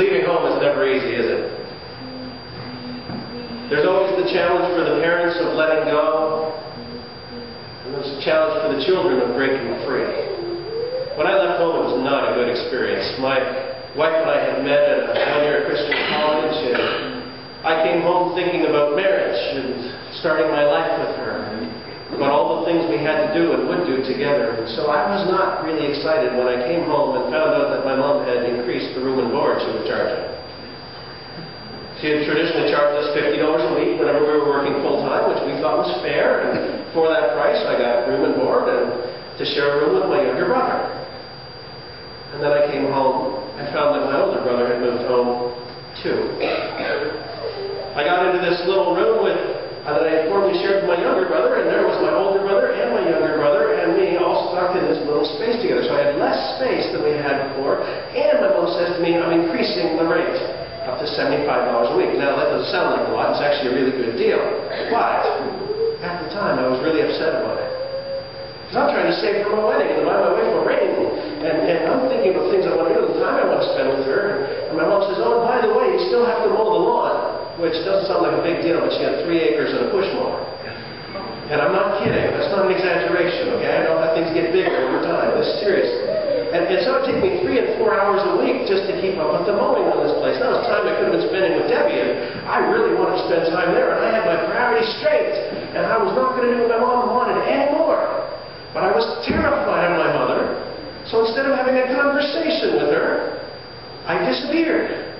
Leaving home is never easy, is it? There's always the challenge for the parents of letting go, and there's a challenge for the children of breaking free. When I left home, it was not a good experience. My wife and I had met at a one-year Christian college, and I came home thinking about marriage and starting my life with her, about all the things we had to do and would do together. And so I was not really excited when I came home and found out that my mom had increased the room and board she was charging. She had traditionally charged us $50 a week whenever we were working full-time, which we thought was fair, and for that price I got room and board and to share a room with my younger brother. And then I came home and found that my older brother had moved home too. I got into this little room that I had formerly shared with my younger brother, and there was my older brother and my younger brother and me all stuck in this little space together. So I had less space than we had before, and my mom says to me, I'm increasing the rate up to $75 a week. Now that doesn't sound like a lot, it's actually a really good deal. But at the time I was really upset about it. Because I'm trying to save for my wedding and to buy my wife a ring. And I'm thinking about things I want to do, the time I want to spend with her. And my mom says, oh, and by the way, you still have to mow the lawn. Which doesn't sound like a big deal, but she had 3 acres and a push mower. And I'm not kidding. That's not an exaggeration, okay? I know how things get bigger over time. This is serious. And so it took me 3 and 4 hours a week just to keep up with the mowing on this place. That was time I could have been spending with Debbie, and I really wanted to spend time there, and I had my priorities straight, and I was not going to do what my mom wanted anymore. But I was terrified of my mother, so instead of having a conversation with her, I disappeared.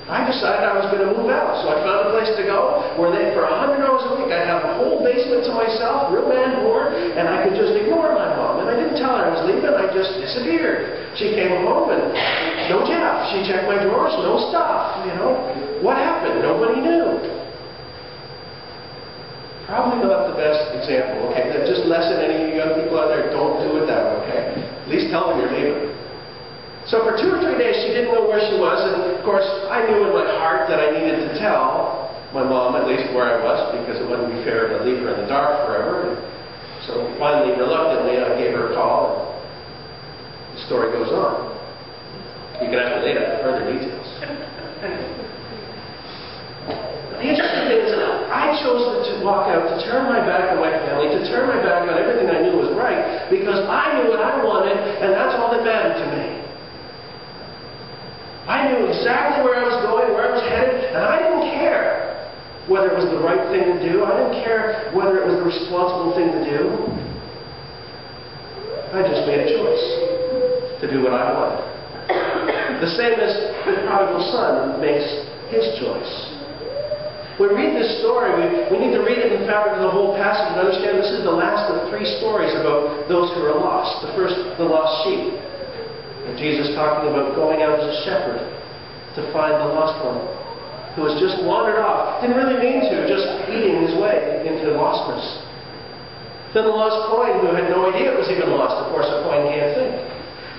I decided I was going to move out, so I found a place to go where for $100 a week I'd have a whole basement to myself, room and board, and I could just ignore my mom. And I didn't tell her I was leaving, I just disappeared. She came home and no Jeff. She checked my drawers, no stuff, you know. What happened? Nobody knew. Probably not the best example, okay? Just lesson any of you young people out there, don't do it that way, okay? At least tell them you're leaving. So for 2 or 3 days, she didn't know where she was, and of course, I knew in my heart that I needed to tell my mom at least where I was, because it wouldn't be fair to leave her in the dark forever. And so finally, reluctantly, I gave her a call, and the story goes on. You can ask me later for further details. The interesting thing is that I chose to walk out, to turn my back on my family, to turn my back on everything I knew was right, because I knew what I wanted, and that's all that mattered to me. I knew exactly where I was going, where I was headed, and I didn't care whether it was the right thing to do. I didn't care whether it was the responsible thing to do. I just made a choice to do what I wanted. The same as the prodigal son makes his choice. When we read this story, we need to read it in fabric of the whole passage and understand this is the last of 3 stories about those who are lost. The first, the lost sheep. And Jesus talking about going out as a shepherd to find the lost one who has just wandered off. Didn't really mean to, just eating his way into lostness. Then the lost coin who had no idea it was even lost. Of course, a coin can't think.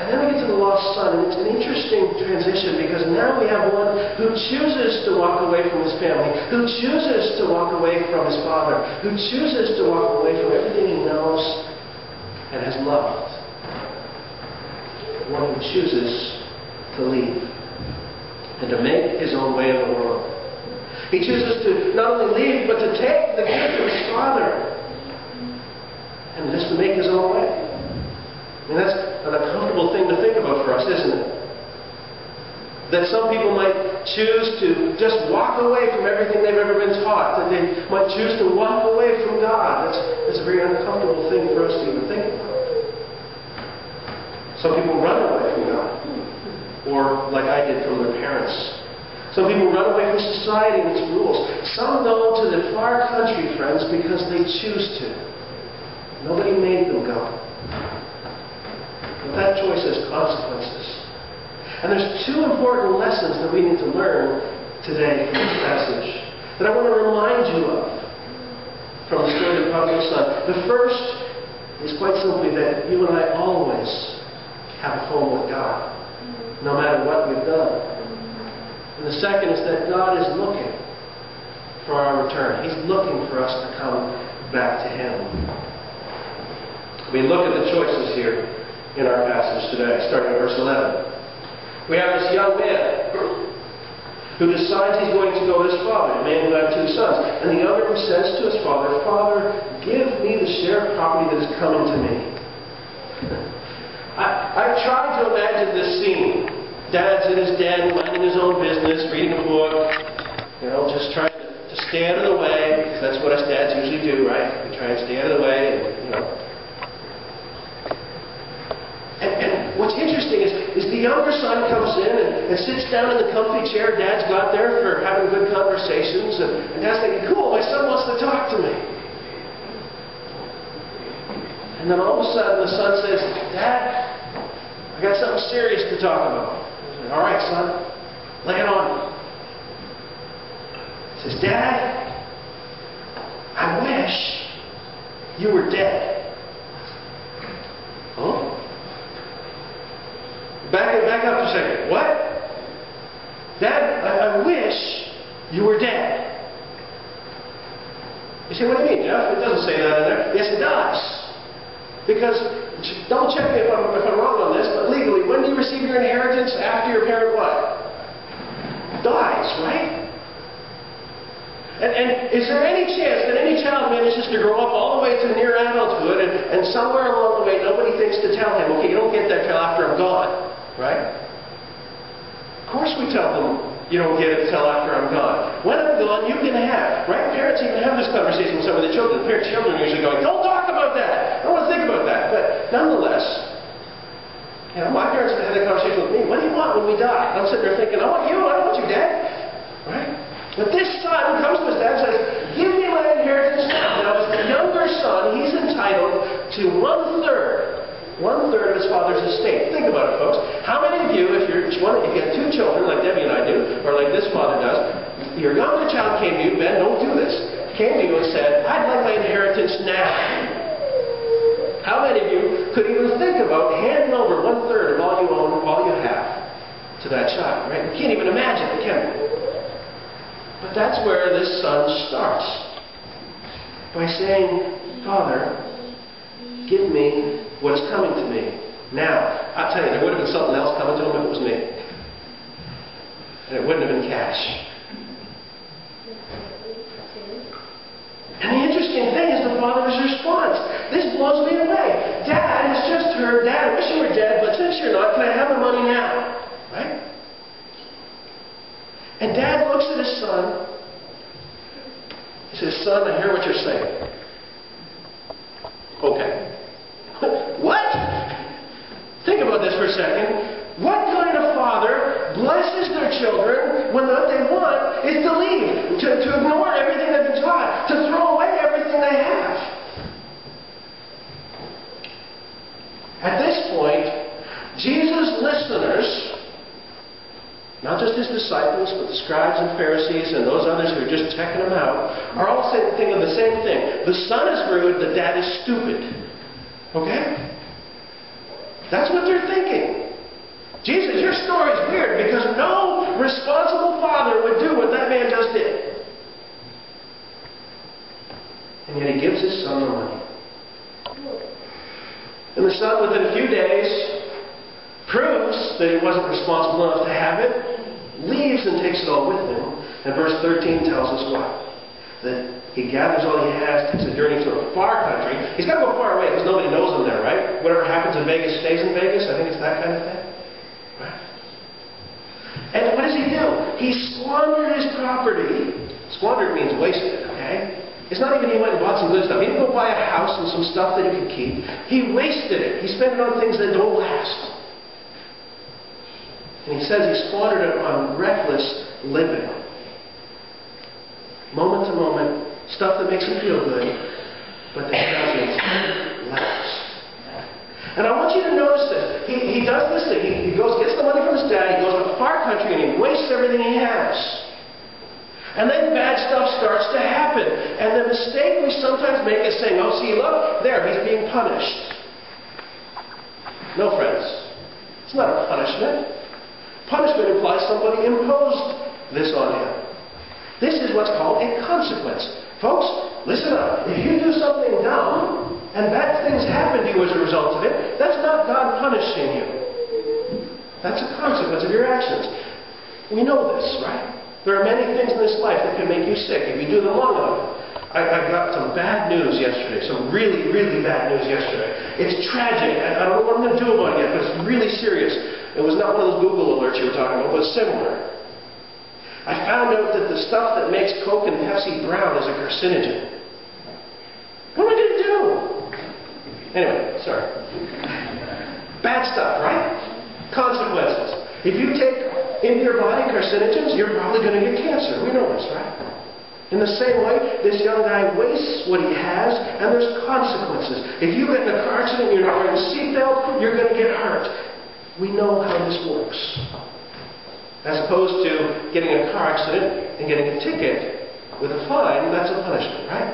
And then we get to the lost son, and it's an interesting transition because now we have one who chooses to walk away from his family, who chooses to walk away from his father, who chooses to walk away from everything he knows and has loved. One who chooses to leave and to make his own way in the world. He chooses to not only leave, but to take the gift of his father and just to make his own way. I mean, that's an uncomfortable thing to think about for us, isn't it? That some people might choose to just walk away from everything they've ever been taught, that they might choose to walk away from God. That's a very uncomfortable thing for us to even think about. Some people run away from God, or like I did from their parents. Some people run away from society and its rules. Some go to the far country, friends, because they choose to. Nobody made them go. But that choice has consequences. And there's 2 important lessons that we need to learn today from this passage that I want to remind you of from the story of the prodigal son. The first is quite simply that you and I always have a home with God, no matter what we've done. And the second is that God is looking for our return. He's looking for us to come back to Him. We look at the choices here in our passage today, starting at verse 11. We have this young man who decides he's going to go with his father, a man who had 2 sons. And the younger who says to his father, Father, give me the share of property that is coming to me. I've tried to imagine this scene. Dad's in his den, minding his own business, reading a book, just trying to stay out of the way, because that's what us dads usually do, right? We try and stay out of the way, And what's interesting is the younger son comes in and sits down in the comfy chair Dad's got there for having good conversations, and Dad's thinking, cool, my son wants to talk to me. And then all of a sudden the son says, Dad, I got something serious to talk about. He's like, all right, son, lay it on. He says, Dad, I wish you were dead. Huh? Back up a second. What? Dad, I wish you were dead. You say, what do you mean, Jeff? It doesn't say that in there. Yes, it does. Because, double check me if I'm wrong on this, but legally, when do you receive your inheritance after your parent what? Dies, right? And is there any chance that any child manages to grow up all the way to near adulthood and somewhere along the way nobody thinks to tell him, okay, you don't get that till after I'm gone, right? Of course we tell them you don't get it till after I'm gone. When I'm gone, you can have, right? Parents even have this conversation with some of the children. Children are usually going, don't talk about that. I don't want to think about that. But nonetheless, my parents had that conversation with me. What do you want when we die? I'm sitting there thinking, I want you. I don't want you, Dad. Right? But this son comes to his dad and says, give me my inheritance now. Now, as the younger son, he's entitled to 1/3 of his father's estate. Think about it, folks. How many of you, if you have 2 children, like Debbie and I do, or like this father does, your younger child came to you, Ben, don't do this, came to you and said, I'd like my inheritance now. How many of you could even think about handing over 1/3 of all you own, all you have, to that child, right? We can't even imagine it, can we? But that's where this son starts. By saying, Father, give me what is coming to me. Now, I'll tell you, there would have been something else coming to him if it was me. And it wouldn't have been cash. And the interesting thing is the father's response. This blows me away. Dad has just heard, Dad, I wish you were dead, but since you're not, can I have the money now? Right? And Dad looks at his son. He says, Son, I hear what you're saying. Okay. What? Think about this for a second. What kind of father blesses their children when what they want is to leave, to ignore everything they've been taught, to throw away everything they have? At this point, Jesus' listeners, not just his disciples, but the scribes and Pharisees and those others who are just checking him out, are all thinking the same thing. The son is rude, the dad is stupid. Okay? That's what they're thinking. Jesus, your story is weird because no responsible father would do what that man just did. And yet he gives his son the money. And the son, within a few days, proves that he wasn't responsible enough to have it, leaves and takes it all with him. And verse 13 tells us what? That he gathers all he has, takes a journey to a far country. He's got to go far away because nobody knows him there, right? Whatever happens in Vegas stays in Vegas. I think it's that kind of thing. Right? And what does he do? He squandered his property. Squandered means wasted, okay? It's not even he went and bought some good stuff. He didn't go buy a house and some stuff that he could keep. He wasted it. He spent it on things that don't last. And he says he squandered it on reckless living. Moment to moment, stuff that makes him feel good, but that doesn't last. And I want you to notice this. He does this thing. He goes, gets the money from his dad, he goes to a far country, and he wastes everything he has. And then bad stuff starts to happen. And the mistake we sometimes make is saying, oh, see, look, there, he's being punished. No, friends. It's not a punishment. Punishment implies somebody imposed this on him. This is what's called a consequence. Folks, listen up. If you do something dumb, and bad things happen to you as a result of it, that's not God punishing you. That's a consequence of your actions. We know this, right? There are many things in this life that can make you sick if you do them long enough. I got some bad news yesterday, some really, really bad news yesterday. It's tragic. I don't know what I'm going to do about it yet, but it's really serious. It was not one of those Google alerts you were talking about, but similar. I found out that the stuff that makes Coke and Pepsi brown is a carcinogen. What am I going to do? Anyway, sorry. Bad stuff, right? Consequences. If you take into your body carcinogens, you're probably going to get cancer. We know this, right? In the same way, this young guy wastes what he has, and there's consequences. If you get in a car accident and you're not wearing a seatbelt, you're going to get hurt. We know how this works. As opposed to getting in a car accident and getting a ticket with a fine, that's a punishment, right?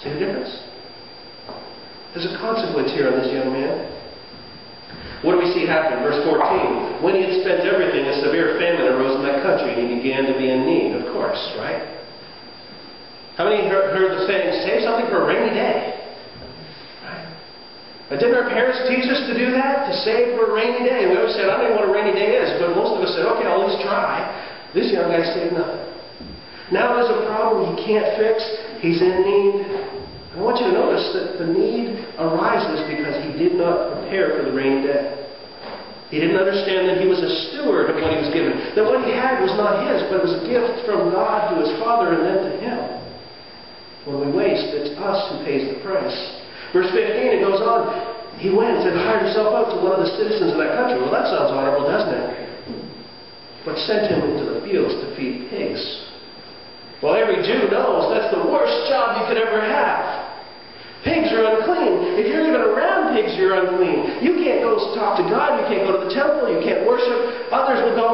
See the difference? There's a consequence here on this young man. What do we see happen? Verse 14. When he had spent everything, a severe famine arose in that country, and he began to be in need, of course, right? How many heard the saying, save something for a rainy day? Right? Didn't our parents teach us to do that? To save for a rainy day? We always said, I don't even know what a rainy day is, but most of us said, okay, I'll at least try. This young guy saved nothing. Now there's a problem he can't fix. He's in need. I want you to notice that the need arises because he did not prepare for the rainy day. He didn't understand that he was a steward of what he was given. That what he had was not his, but it was a gift from God to his Father and then to him. When we waste, it's us who pays the price. Verse 15, it goes on. He went and hired himself out to one of the citizens of that country. Well, that sounds honorable, doesn't it? But sent him into the fields to feed pigs. Well, every Jew knows that's the worst job you could ever have. Pigs are unclean. If you're even around pigs, you're unclean. You can't go talk to God. You can't go to the temple. You can't worship. Others will go,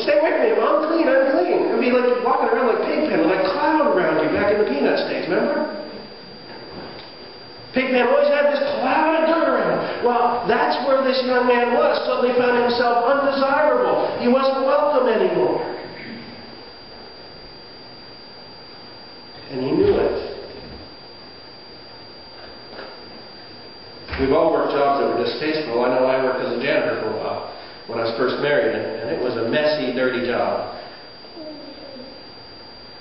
stay away from me. I'm unclean, unclean. It would be like walking around like Pigpen with a cloud around you back in the Peanuts days, remember? Pigpen always had this cloud of dirt around him. Well, that's where this young man was. Suddenly found himself undesirable. He wasn't welcome anymore. And he knew it. We've all worked jobs that were distasteful. I know I worked as a janitor for a while when I was first married, and it was a messy, dirty job.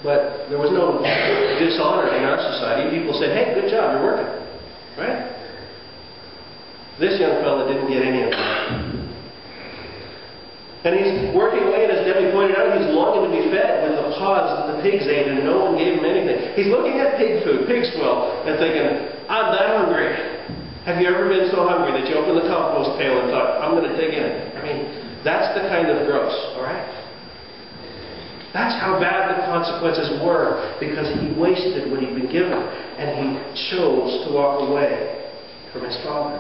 But there was no dishonor in our society. People said, hey, good job, you're working. Right? This young fella didn't get any of that. And he's working away, and as Debbie pointed out, he's longing to be fed with the pods that the pigs ate, and no one gave him anything. He's looking at pig food, pig swill, and thinking, I'm that hungry. Have you ever been so hungry that you opened the compost pail and thought, I'm going to dig in? I mean, that's the kind of gross, all right? That's how bad the consequences were, because he wasted what he'd been given, and he chose to walk away from his Father.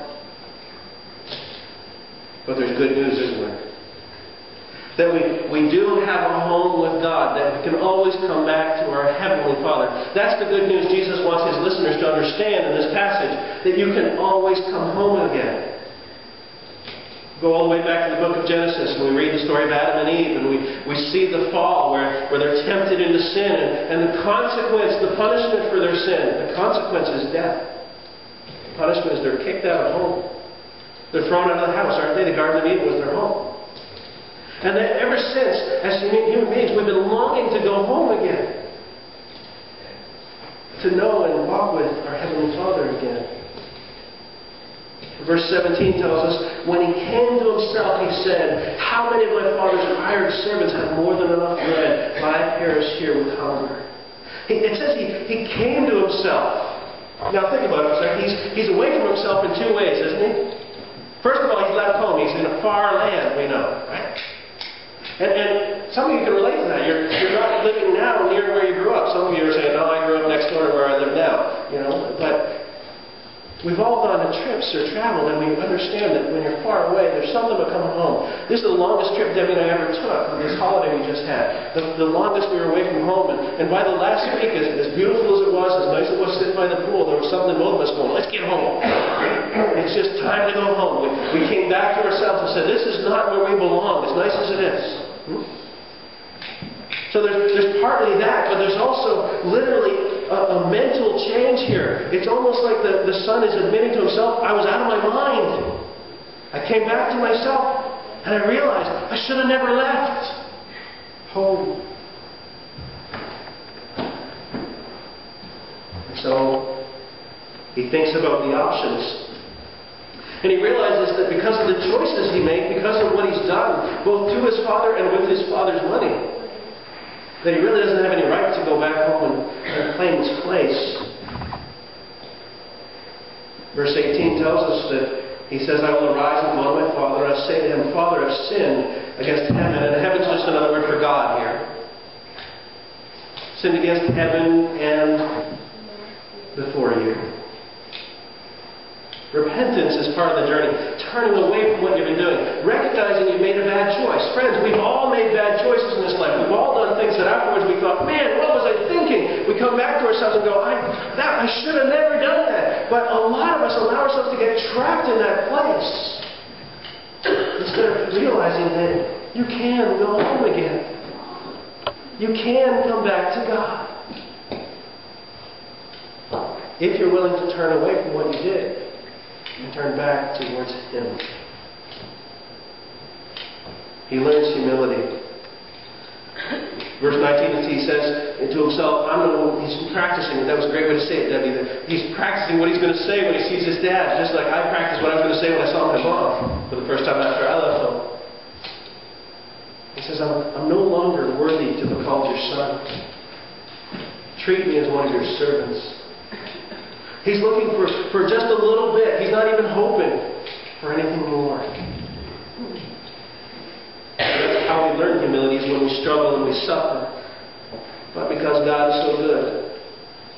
But there's good news, isn't there? That we do have a home with God, that we can always come back to our Heavenly Father. That's the good news Jesus wants His listeners to understand in this passage, that you can always come home again. Go all the way back to the book of Genesis, and we read the story of Adam and Eve, and we see the fall where they're tempted into sin, and the consequence, the punishment for their sin, the consequence is death. The punishment is they're kicked out of home. They're thrown out of the house, aren't they? The Garden of Eden was their home. And then ever since, as human beings, we've been longing to go home again. To know and walk with our Heavenly Father again. Verse 17 tells us, when he came to himself, he said, how many of my father's hired servants have more than enough bread, but I perish here with hunger? It says he came to himself. Now think about it for a second. He's away from himself in two ways, isn't he? First of all, he's left home. He's in a far land, we know, right? And some of you can relate to that. You're not living now near where you grew up. Some of you are saying, no, I grew up next door to where I live now. You know, but we've all gone on trips or traveled, and we understand that when you're far away, there's something about coming home. This is the longest trip Debbie and I ever took on this holiday we just had. The longest we were away from home. And by the last week, as beautiful as it was, as nice as it was sitting by the pool, there was something in both of us going, let's get home. It's just time to go home. We came back to ourselves and said, this is not where we belong, as nice as it is. So there's partly that, but there's also literally a mental change here. It's almost like the son is admitting to himself, I was out of my mind. I came back to myself, and I realized I should have never left home. So he thinks about the options. And he realizes that because of the choices he made, because of what he's done, both to his father and with his father's money, that he really doesn't have any right to go back home and claim his place. Verse 18 tells us that he says, I will arise and go to my father, and I say to him, Father, I've sinned against heaven. And heaven's just another word for God here. Sinned against heaven and before you. Repentance is part of the journey. Turning away from what you've been doing. Recognizing you made a bad choice. Friends, we've all made bad choices in this life. We've all done things that afterwards we thought, man, what was I thinking? We come back to ourselves and go, I should have never done that. But a lot of us allow ourselves to get trapped in that place. Instead of realizing that you can go home again. You can come back to God. If you're willing to turn away from what you did and turn back towards Him. He learns humility. Verse 19, he says to himself, he's practicing. That was a great way to say it, Debbie. He's practicing what he's going to say when he sees his dad, just like I practiced what I was going to say when I saw my mom for the first time after I left home. He says, I'm no longer worthy to be called your son. Treat me as one of your servants. He's looking for just a little bit. He's not even hoping for anything more. That's how we learn humility, is when we struggle and we suffer. But because God is so good,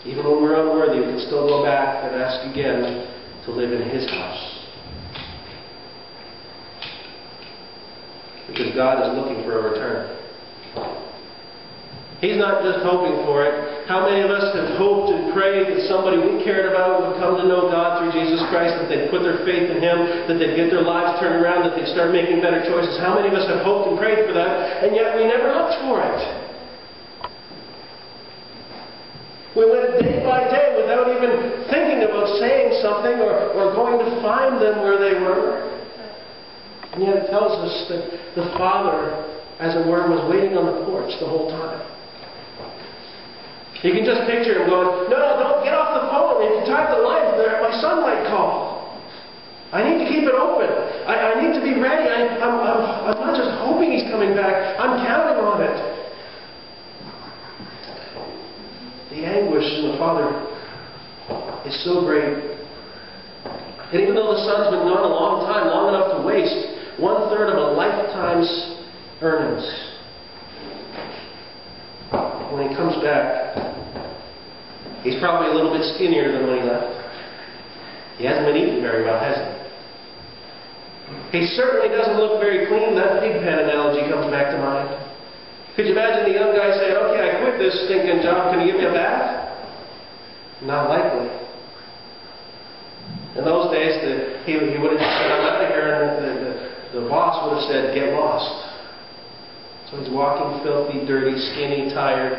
even when we're unworthy, we can still go back and ask again to live in His house. Because God is looking for a return. He's not just hoping for it. How many of us have hoped and prayed that somebody we cared about would come to know God through Jesus Christ, that they'd put their faith in Him, that they'd get their lives turned around, that they'd start making better choices? How many of us have hoped and prayed for that, and yet we never looked for it? We went day by day without even thinking about saying something or going to find them where they were. And yet it tells us that the Father, as it were, was waiting on the porch the whole time. You can just picture him going, no, don't get off the phone. If you tie the line there, my son might call. I need to keep it open. I need to be ready. I'm not just hoping he's coming back. I'm counting on it. The anguish in the Father is so great. And even though the son's been gone a long time, long enough to waste 1/3 of a lifetime's earnings, when he comes back, he's probably a little bit skinnier than when he left. He hasn't been eating very well, has he? He certainly doesn't look very clean. That pig pen analogy comes back to mind. Could you imagine the young guy saying, okay, I quit this stinking job, can you give me a bath? Not likely. In those days, he would have just said, I'm out of here, and the boss would have said, get lost. So he's walking filthy, dirty, skinny, tired,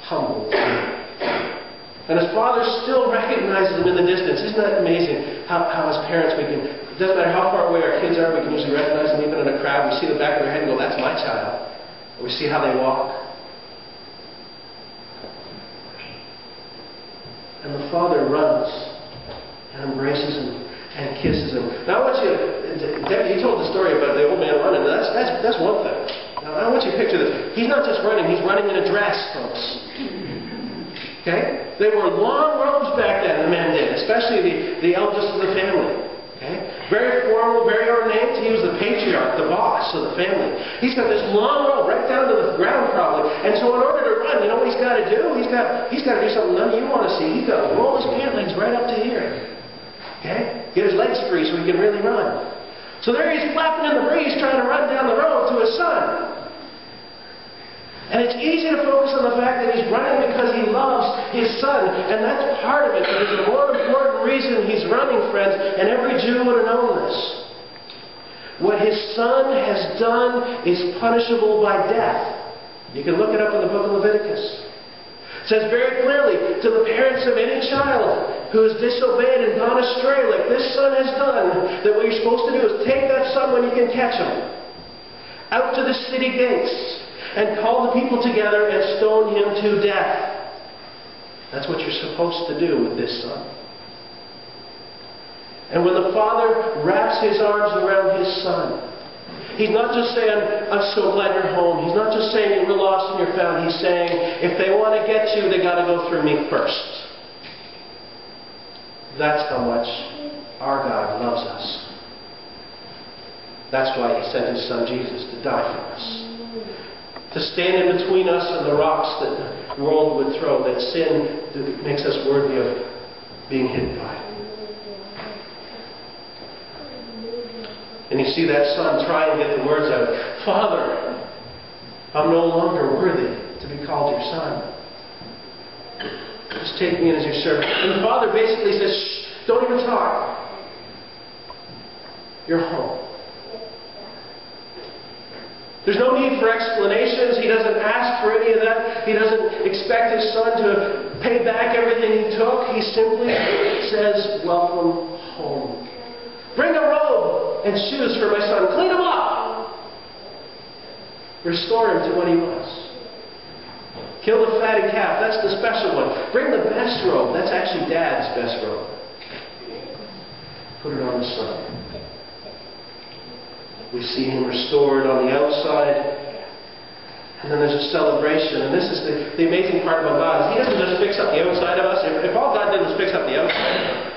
humbled. And his father still recognizes him in the distance. Isn't that amazing how as parents it doesn't matter how far away our kids are, we can usually recognize them even in a crowd. We see the back of their head and go, that's my child. Or we see how they walk. And the father runs and embraces him and kisses him. Now I want you Debbie, you told the story about the old man running. That's one thing. Now I want you to picture this. He's not just running, he's running in a dress, folks. Okay? They wore long robes back then, the men did, especially the eldest of the family. Okay? Very formal, very ornate. He was the patriarch, the boss of the family. He's got this long robe right down to the ground probably. And so in order to run, you know what he's got to do? He's got to do something none of you want to see. He's got to roll his pant legs right up to here. Okay? Get his legs free so he can really run. So there he's flapping in the breeze trying to run down the road to his son. And it's easy to focus on the fact that he's running because he loves his son. And that's part of it. But there's a more important reason he's running, friends. And every Jew would have known this. What his son has done is punishable by death. You can look it up in the book of Leviticus. It says very clearly, to the parents of any child who has disobeyed and gone astray like this son has done, that what you're supposed to do is take that son when you can catch him out to the city gates and call the people together and stone him to death. That's what you're supposed to do with this son. And when the Father wraps His arms around His son, He's not just saying, I'm so glad you're home. He's not just saying you're lost and you're found. He's saying, if they want to get you, they got to go through me first. That's how much our God loves us. That's why He sent His Son Jesus to die for us. To stand in between us and the rocks that the world would throw, that sin that makes us worthy of being hit by. And you see that son try and get the words out. Father, I'm no longer worthy to be called your son. Just take me in as your servant. And the father basically says, shh, don't even talk. You're home. There's no need for explanations. He doesn't ask for any of that. He doesn't expect his son to pay back everything he took. He simply says, welcome home. Bring a robe and shoes for my son. Clean him up. Restore him to what he was. Kill the fatted calf. That's the special one. Bring the best robe. That's actually Dad's best robe. Put it on the son. We see him restored on the outside. And then there's a celebration. And this is the amazing part about God. Is He doesn't just fix up the outside of us. If all God did was fix up the outside,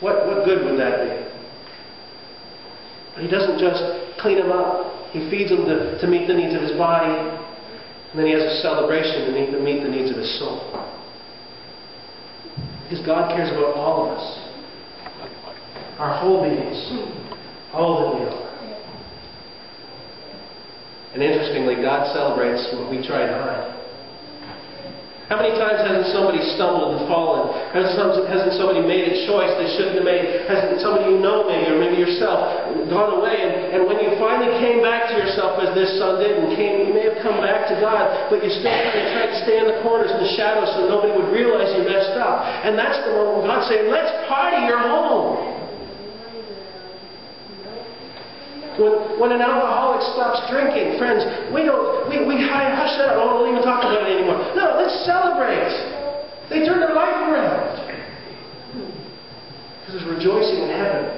what good would that be? But He doesn't just clean him up. He feeds him to meet the needs of his body. And then He has a celebration to meet the needs of his soul. Because God cares about all of us. Our whole beings. All that we are. And interestingly, God celebrates what we try to hide. How many times hasn't somebody stumbled and fallen? Hasn't somebody made a choice they shouldn't have made? Hasn't somebody you know maybe, or maybe yourself, gone away? And when you finally came back to yourself as this son did, and you may have come back to God, but you still tried to stay in the corners and the shadows so nobody would realize you messed up. And that's the moment when God's saying, let's party, you're home. When an alcoholic stops drinking, friends, we hush that up. Oh, don't even talk about it anymore. No, let's celebrate. They turned their life around. Because there's rejoicing in heaven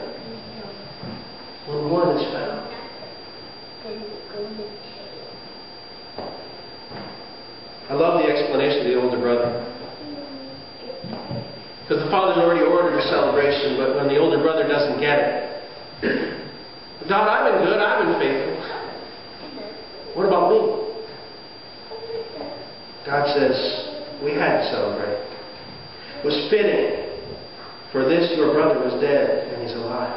when one is found. I love the explanation of the older brother. Because the father's already ordered a celebration, but when the older brother doesn't get it, God, I've been good, I've been faithful. What about me? God says, we had to celebrate. It was fitting. For this your brother was dead, and he's alive.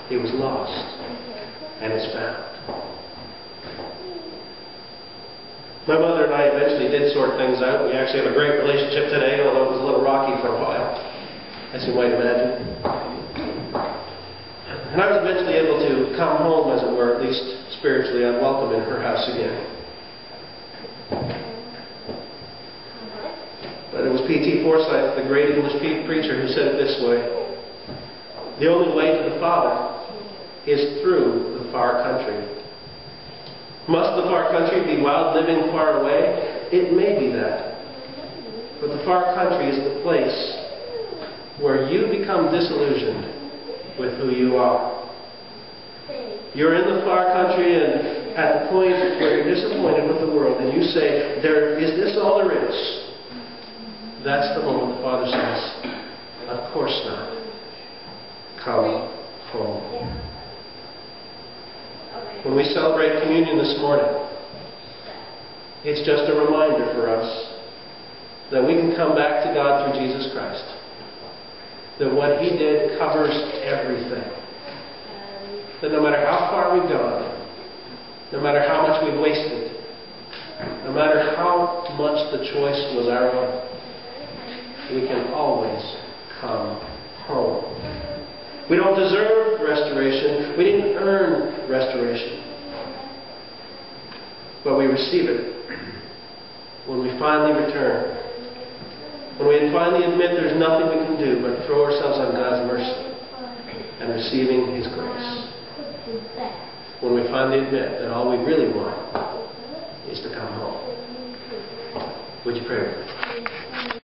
He was lost, and is found. My mother and I eventually did sort things out. We actually have a great relationship today, although it was a little rocky for a while, as you might imagine. And I was eventually able to come home, as it were, at least spiritually, I'm welcome in her house again. But it was P.T. Forsyth, the great English preacher, who said it this way: the only way to the Father is through the far country. Must the far country be wild living far away? It may be that. But the far country is the place where you become disillusioned with who you are. You're in the far country, and at the point where you're disappointed with the world, and you say, is this all there is? That's the moment the Father says, of course not. Come home. When we celebrate communion this morning, it's just a reminder for us that we can come back to God through Jesus Christ. That what He did covers everything. That no matter how far we've gone, no matter how much we've wasted, no matter how much the choice was our own, we can always come home. We don't deserve restoration. We didn't earn restoration. But we receive it when we finally return. When we finally admit there's nothing we can do but throw ourselves on God's mercy and receiving His grace. When we finally admit that all we really want is to come home. Would you pray with me?